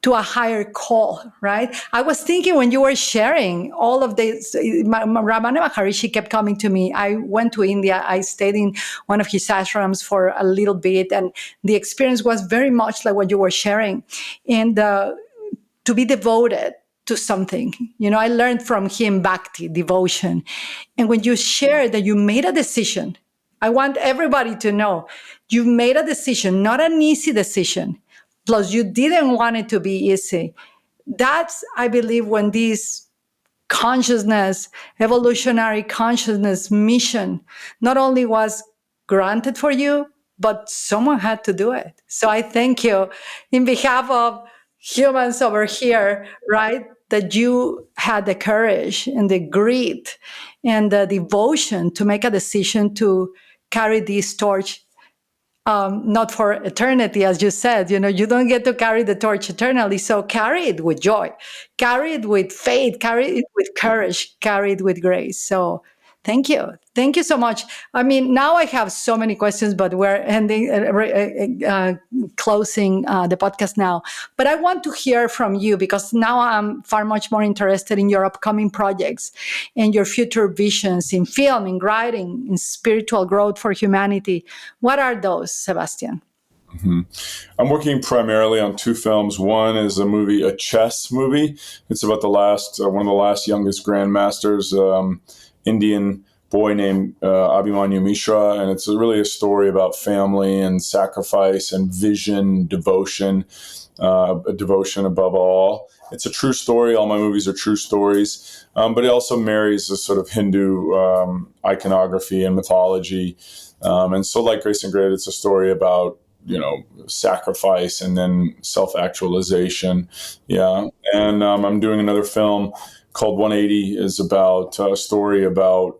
Speaker 1: to a higher call, right? I was thinking when you were sharing all of this, Ramana Maharishi kept coming to me. I went to India. I stayed in one of his ashrams for a little bit, and the experience was very much like what you were sharing. And to be devoted to something. I learned from him bhakti, devotion. And when you share that you made a decision, I want everybody to know you made a decision, not an easy decision. Plus, you didn't want it to be easy. That's, I believe, when this consciousness, evolutionary consciousness mission, not only was granted for you, but someone had to do it. So I thank you in behalf of humans over here, right? That you had the courage and the grit and the devotion to make a decision to carry this torch, not for eternity, as you said. You don't get to carry the torch eternally. So carry it with joy, carry it with faith, carry it with courage, carry it with grace. So thank you. Thank you so much. I mean, now I have so many questions, but we're ending, closing the podcast now. But I want to hear from you because now I'm far much more interested in your upcoming projects and your future visions in film, in writing, in spiritual growth for humanity. What are those, Sebastian?
Speaker 2: Mm-hmm. I'm working primarily on two films. One is a chess movie. It's about one of the last youngest grandmasters, Indian boy named Abhimanyu Mishra, and it's really a story about family and sacrifice and vision, devotion, devotion above all. It's a true story. All my movies are true stories, but it also marries a sort of Hindu iconography and mythology. And so, like Grace and Grit, it's a story about sacrifice and then self-actualization. Yeah. And I'm doing another film called 180, is about a story about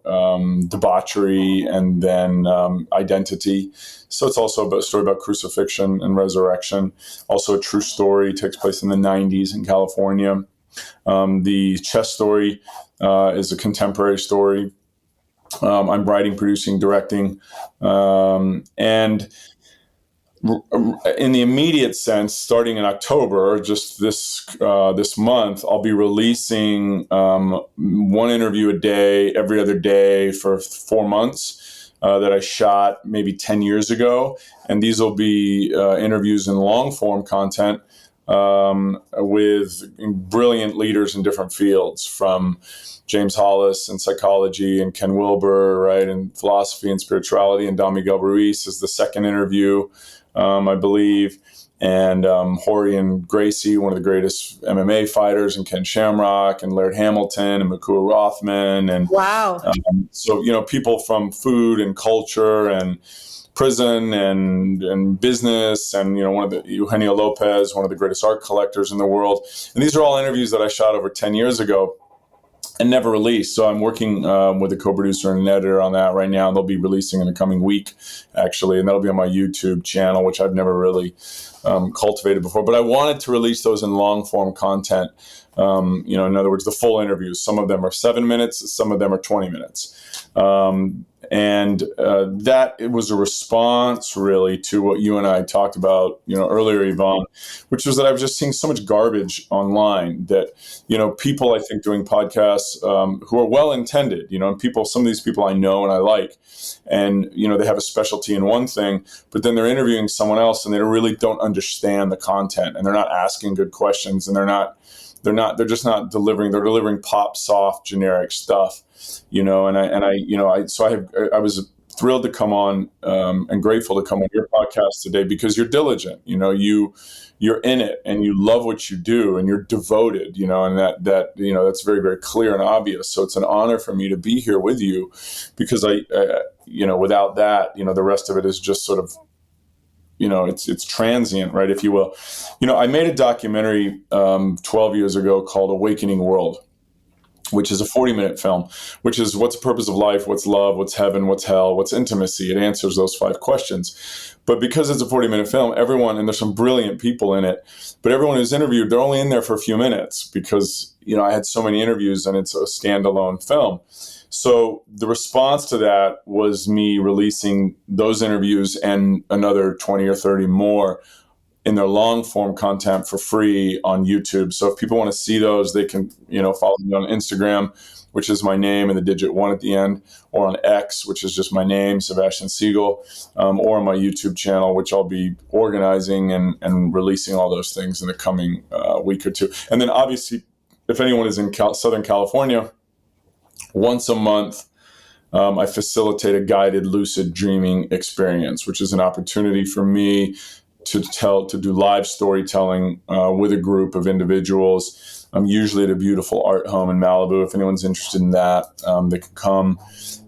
Speaker 2: debauchery and then identity. So it's also a story about crucifixion and resurrection. Also a true story, takes place in the 90s in California. The chess story is a contemporary story. I'm writing, producing, directing, and in the immediate sense, starting in October, just this month, I'll be releasing one interview a day, every other day for 4 months that I shot maybe 10 years ago. And these will be interviews in long form content with brilliant leaders in different fields, from James Hollis in psychology and Ken Wilber, right, in philosophy and spirituality, and Don Miguel Ruiz is the second interview. I believe, and Horian Gracie, one of the greatest MMA fighters, and Ken Shamrock, and Laird Hamilton, and Makua Rothman, and
Speaker 1: Wow.
Speaker 2: So people from food and culture and prison and business, and one of the Eugenio Lopez, one of the greatest art collectors in the world, and these are all interviews that I shot over 10 years ago and never released. So I'm working with a co-producer and an editor on that right now. They'll be releasing in the coming week, actually, and that'll be on my YouTube channel, which I've never really cultivated before. But I wanted to release those in long-form content. In other words, the full interviews. Some of them are 7 minutes, some of them are 20 minutes. And that it was a response really to what you and I talked about, earlier, Ivonne, which was that I was just seeing so much garbage online that, people, I think, doing podcasts who are well-intended, and some of these people I know and I like, and, they have a specialty in one thing, but then they're interviewing someone else and they really don't understand the content, and they're not asking good questions, and they're not they're just not delivering. They're delivering pop, soft, generic stuff, I was thrilled to come on, and grateful to come on your podcast today, because you're diligent. You're in it, and you love what you do, and you're devoted. And that's very, very clear and obvious. So it's an honor for me to be here with you, because without that, the rest of it is just sort of, it's transient, right, if you will. I made a documentary 12 years ago called Awakening World, which is a 40-minute film, which is what's the purpose of life, what's love, what's heaven, what's hell, what's intimacy. It answers those 5 questions. But because it's a 40-minute film, and there's some brilliant people in it, but everyone who's interviewed, they're only in there for a few minutes, because, I had so many interviews, and it's a standalone film. So the response to that was me releasing those interviews and another 20 or 30 more in their long form content for free on YouTube. So if people want to see those, they can, follow me on Instagram, which is my name and the digit 1 at the end, or on X, which is just my name, Sebastian Siegel, or on my YouTube channel, which I'll be organizing and releasing all those things in the coming week or two. And then obviously, if anyone is in Southern California, once a month, I facilitate a guided lucid dreaming experience, which is an opportunity for me to do live storytelling with a group of individuals. I'm usually at a beautiful art home in Malibu. If anyone's interested in that, they can come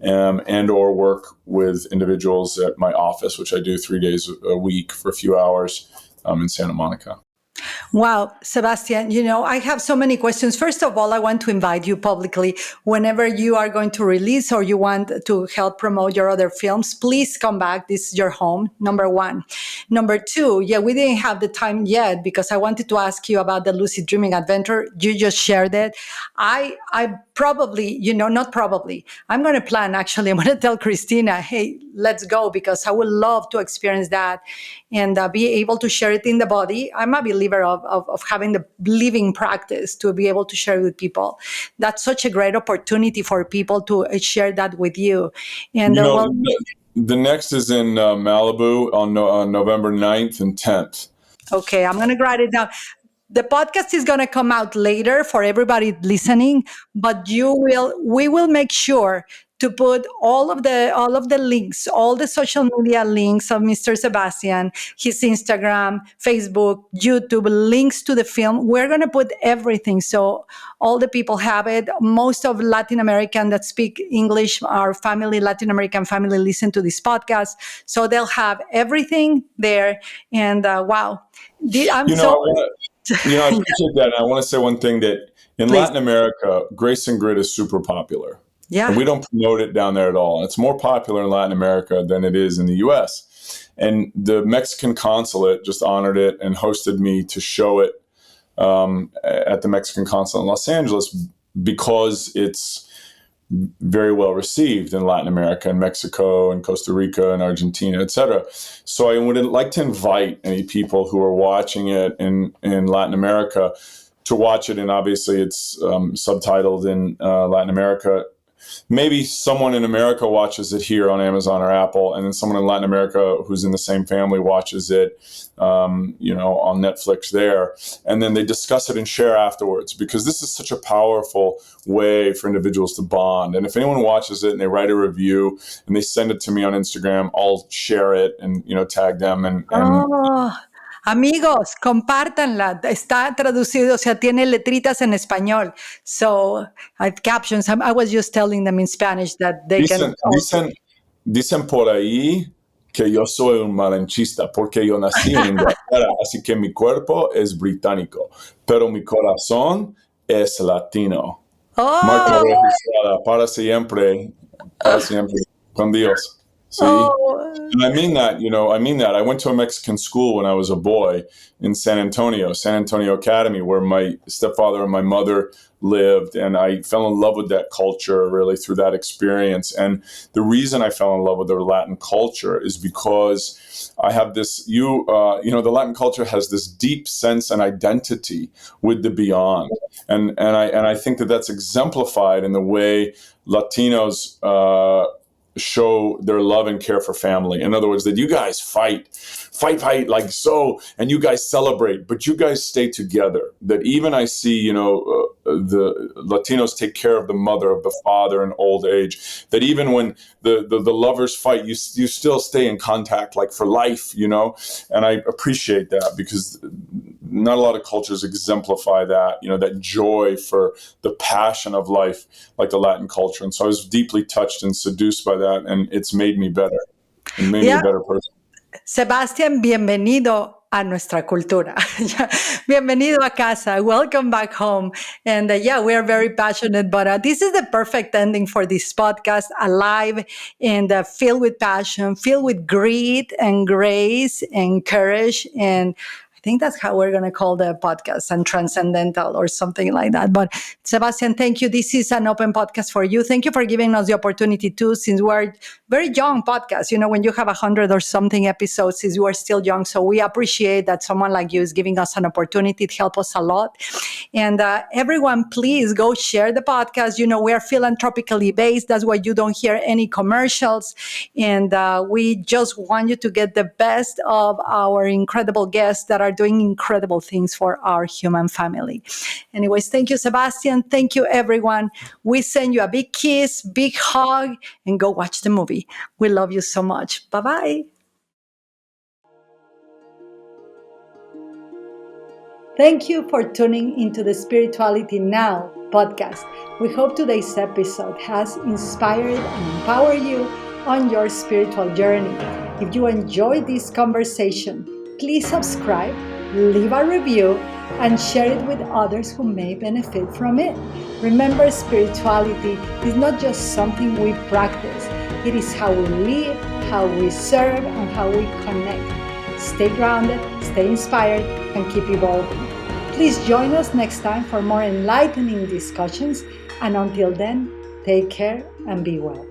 Speaker 2: and or work with individuals at my office, which I do 3 days a week for a few hours in Santa Monica.
Speaker 1: Wow, Sebastian, I have so many questions. First of all, I want to invite you publicly, whenever you are going to release or you want to help promote your other films, please come back. This is your home, number 1. Number 2, we didn't have the time yet, because I wanted to ask you about the lucid dreaming adventure. You just shared it. I probably, not probably, I'm going to plan, actually, I'm going to tell Christina, hey, let's go, because I would love to experience that and be able to share it in the body. I'm a believer of having the living practice to be able to share with people. That's such a great opportunity for people to share that with you. And
Speaker 2: the next is in Malibu on November 9th and 10th.
Speaker 1: Okay, I'm going to write it down. The podcast is going to come out later for everybody listening, but we will make sure to put all of the links, all the social media links of Mr. Sebastian, his Instagram, Facebook, YouTube, links to the film. We're going to put everything so all the people have it. Most of Latin American that speak English, our family, Latin American family, listen to this podcast, so they'll have everything there. And wow, I
Speaker 2: appreciate that. And I want to say one thing, that in
Speaker 1: Please.
Speaker 2: Latin America, Grace and Grit is super popular.
Speaker 1: Yeah.
Speaker 2: And we don't promote it down there at all. It's more popular in Latin America than it is in the US. And the Mexican consulate just honored it and hosted me to show it at the Mexican consulate in Los Angeles, because it's very well received in Latin America and Mexico and Costa Rica and Argentina, et cetera. So I would like to invite any people who are watching it in Latin America to watch it. And obviously it's subtitled in Latin America. Maybe someone in America watches it here on Amazon or Apple, and then someone in Latin America who's in the same family watches it, on Netflix there. And then they discuss it and share afterwards, because this is such a powerful way for individuals to bond. And if anyone watches it and they write a review and they send it to me on Instagram, I'll share it and, tag them.
Speaker 1: Amigos, compártanla. Está traducido, o sea, tiene letritas en español. So I have captions. I was just telling them in Spanish that they can.
Speaker 2: Dicen por ahí que yo soy un malinchista porque yo nací en Inglaterra, así que mi cuerpo es británico, pero mi corazón es latino. Marca registrada para siempre con Dios. See? And I mean that. I went to a Mexican school when I was a boy in San Antonio Academy, where my stepfather and my mother lived. And I fell in love with that culture really through that experience. And the reason I fell in love with the Latin culture is because I have this, the Latin culture has this deep sense and identity with the beyond. And I think that that's exemplified in the way Latinos, show their love and care for family. In other words, that you guys fight like so, and you guys celebrate, but you guys stay together. That even I see, the Latinos take care of the mother, of the father in old age. That even when the lovers fight, you still stay in contact, like for life, And I appreciate that, because not a lot of cultures exemplify that, that joy for the passion of life, like the Latin culture. And so I was deeply touched and seduced by that, and it's made me better and made me a better person.
Speaker 1: Sebastian, bienvenido a nuestra cultura. Bienvenido a casa. Welcome back home. And we are very passionate, but this is the perfect ending for this podcast, alive and filled with passion, filled with grit and grace and courage. And I think that's how we're going to call the podcast, and transcendental or something like that. But Sebastian, thank you. This is an open podcast for you. Thank you for giving us the opportunity too, since we're very young podcast. When you have 100 or something episodes, you are still young. So we appreciate that someone like you is giving us an opportunity. It helps us a lot. And everyone, please go share the podcast. We are philanthropically based. That's why you don't hear any commercials. And we just want you to get the best of our incredible guests that are doing incredible things for our human family. Anyways, thank you, Sebastian. Thank you, everyone. We send you a big kiss, big hug, and go watch the movie. We love you so much. Bye-bye. Thank you for tuning into the Spirituality Now podcast. We hope today's episode has inspired and empowered you on your spiritual journey. If you enjoyed this conversation, please subscribe, leave a review, and share it with others who may benefit from it. Remember, spirituality is not just something we practice. It is how we live, how we serve, and how we connect. Stay grounded, stay inspired, and keep evolving. Please join us next time for more enlightening discussions. And until then, take care and be well.